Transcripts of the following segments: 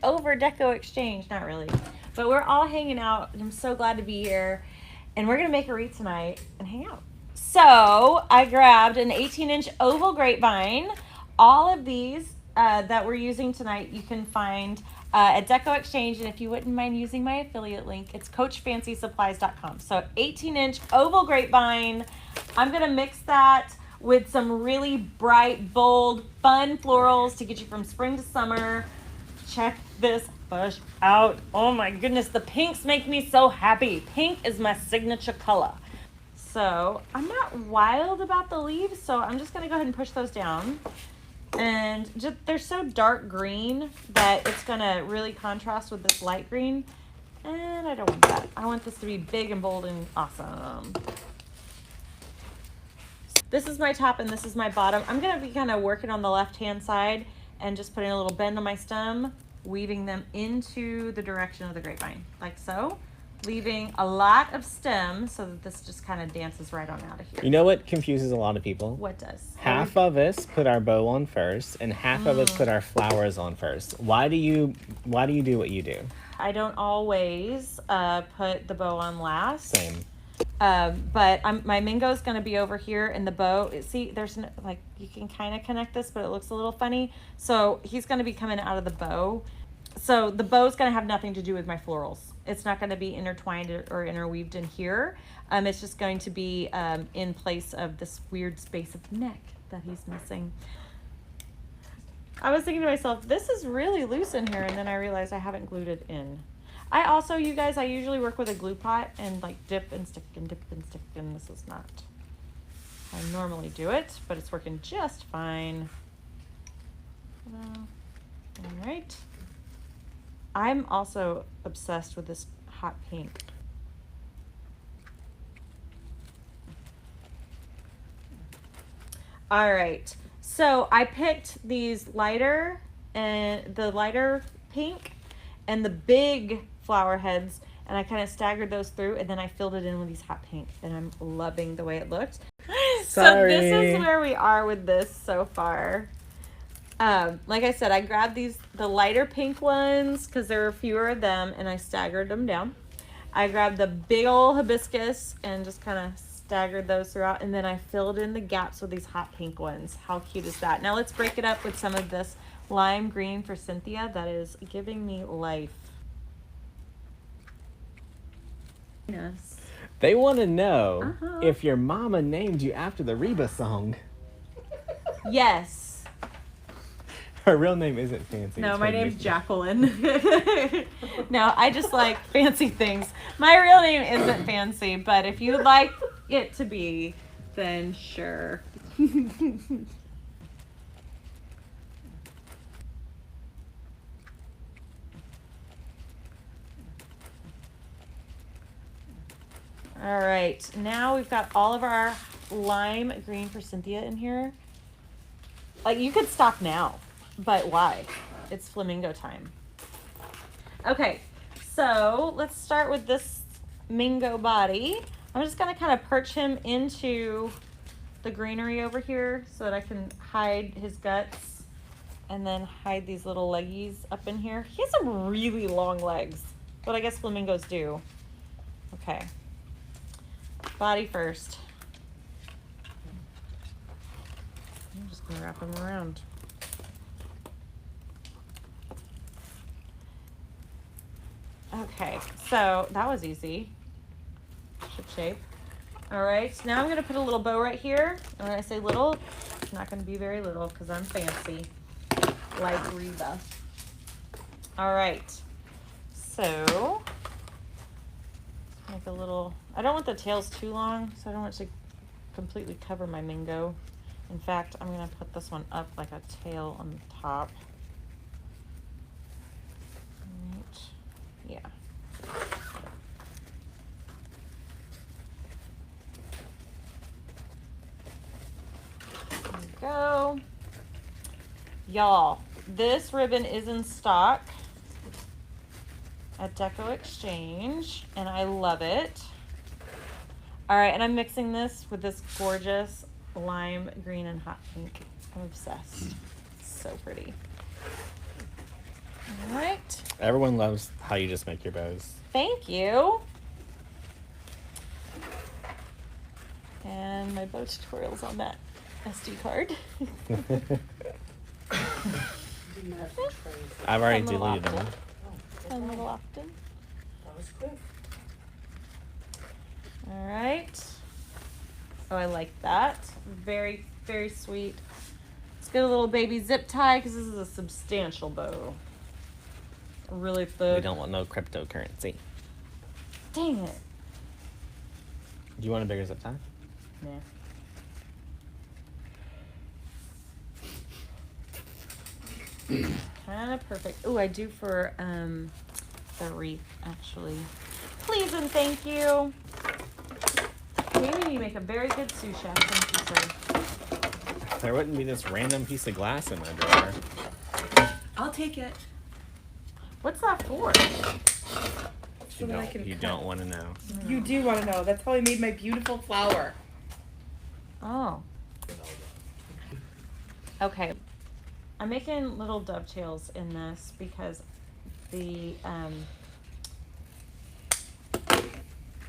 over Deco Exchange. Not really. But we're all hanging out, and I'm so glad to be here. And we're going to make a wreath tonight and hang out. So I grabbed an 18-inch oval grapevine. All of these that we're using tonight you can find at Deco Exchange. And if you wouldn't mind using my affiliate link, it's CoachFancySupplies.com. So 18-inch oval grapevine. I'm going to mix that with some really bright, bold, fun florals to get you from spring to summer. Check this bush out. Oh my goodness, the pinks make me so happy. Pink is my signature color. So I'm not wild about the leaves, so I'm just gonna go ahead and push those down. And just, they're so dark green that it's gonna really contrast with this light green. And I don't want that. I want this to be big and bold and awesome. This is my top and this is my bottom. I'm gonna be kind of working on the left-hand side and just putting a little bend on my stem, weaving them into the direction of the grapevine, like so. Leaving a lot of stem so that this just kind of dances right on out of here. You know what confuses a lot of people? What does? Half of us put our bow on first and half of us put our flowers on first. Why do you do what you do? I don't always put the bow on last. Same. But my mingo's going to be over here, and the bow, see, there's no, like, you can kind of connect this, but it looks a little funny. So he's going to be coming out of the bow. So the bow's going to have nothing to do with my florals. It's not going to be intertwined or interweaved in here. It's just going to be in place of this weird space of neck that he's missing. I was thinking to myself, this is really loose in here, and then I realized I haven't glued it in. I also, you guys, I usually work with a glue pot and like dip and stick and dip and stick, and this is not how I normally do it, but it's working just fine. All right. I'm also obsessed with this hot pink. All right, so I picked these lighter and the lighter pink and the big flower heads, and I kind of staggered those through, and then I filled it in with these hot pink, and I'm loving the way it looked. So this is where we are with this so far. Like I said, I grabbed the lighter pink ones because there were fewer of them, and I staggered them down. I grabbed the big old hibiscus and just kind of staggered those throughout, and then I filled in the gaps with these hot pink ones. How cute is that? Now let's break it up with some of this lime green for Cynthia. That is giving me life. Yes. They want to know if your mama named you after the Reba song. Yes. Her real name isn't Fancy. No, my name's Jacqueline. No, I just like fancy things. My real name isn't Fancy, but if you'd like it to be, then sure. All right, now we've got all of our lime green for Cynthia in here. Like, you could stop now, but why? It's flamingo time. Okay, so let's start with this mingo body. I'm just gonna kind of perch him into the greenery over here so that I can hide his guts and then hide these little leggies up in here. He has some really long legs, but I guess flamingos do. Okay. Body first. I'm just gonna wrap him around. Okay, so that was easy. Ship shape. All right, now I'm gonna put a little bow right here. And when I say little, it's not gonna be very little because I'm fancy, like Reba. All right, so make a little, I don't want the tails too long, so I don't want it to completely cover my mingo. In fact, I'm gonna put this one up like a tail on the top. Right. Yeah. There we go. Y'all, this ribbon is in stock at Deco Exchange, and I love it. All right, and I'm mixing this with this gorgeous lime green and hot pink. I'm obsessed. So pretty. All right. Everyone loves how you just make your bows. Thank you. And my bow tutorial's on that SD card. I've already Come a little deleted them. often. Come a little often. That was quick. All right. Oh, I like that. Very, very sweet. Let's get a little baby zip tie because this is a substantial bow. Really thick. We don't want no cryptocurrency. Dang it. Do you want a bigger zip tie? Nah. Kind of perfect. Oh, I do for the wreath actually. Please and thank you. Maybe you make a very good sous chef. Thank you, sir. There wouldn't be this random piece of glass in my drawer. I'll take it. What's that for? So that I can You cut. don't want to know. You do want to know. That's how I made my beautiful flower. Oh. Okay. I'm making little dovetails in this because the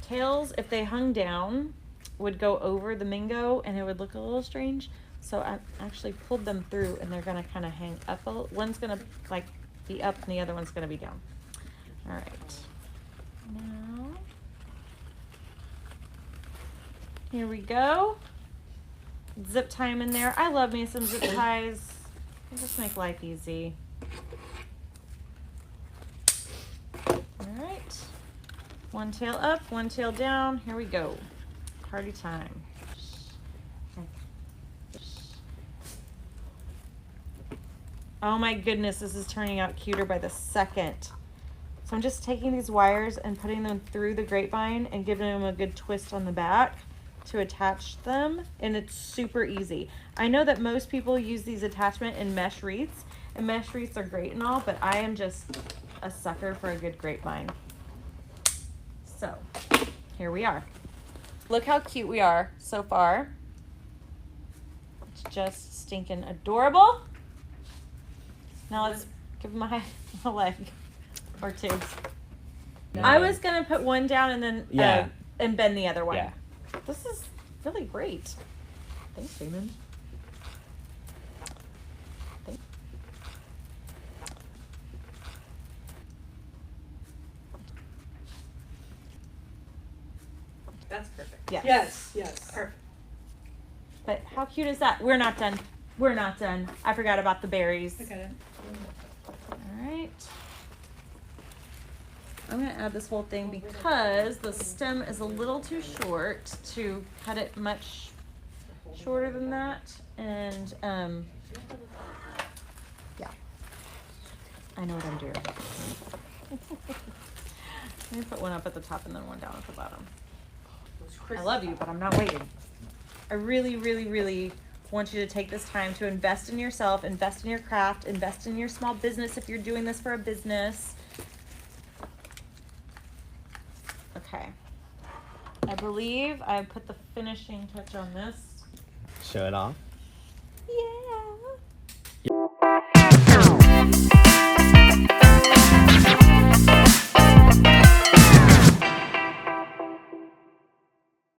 tails, if they hung down, would go over the mingo and it would look a little strange. So I actually pulled them through and they're going to kind of hang up. One's going to like be up and the other one's going to be down. All right. Now, here we go. Zip tie 'em in there. I love me some zip ties. They just make life easy. Alright. One tail up, one tail down. Here we go. Party time. Oh my goodness, this is turning out cuter by the second. So I'm just taking these wires and putting them through the grapevine and giving them a good twist on the back to attach them, and it's super easy. I know that most people use these attachment in mesh wreaths, and mesh wreaths are great and all, but I am just a sucker for a good grapevine. So, here we are. Look how cute we are so far. It's just stinking adorable. Now let's give my a leg or two. I was gonna put one down and then Yeah. and bend the other one. Yeah. This is really great. Thanks, Damon. That's perfect. Yes. Yes, yes. Perfect. But how cute is that? We're not done. We're not done. I forgot about the berries. I got it. All right. I'm going to add this whole thing because the stem is a little too short to cut it much shorter than that. And, yeah. I know what I'm doing. Let me put one up at the top and then one down at the bottom. I love you, but I'm not waiting. I really, really, really want you to take this time to invest in yourself, invest in your craft, invest in your small business if you're doing this for a business. Okay. I believe I put the finishing touch on this. Show it off.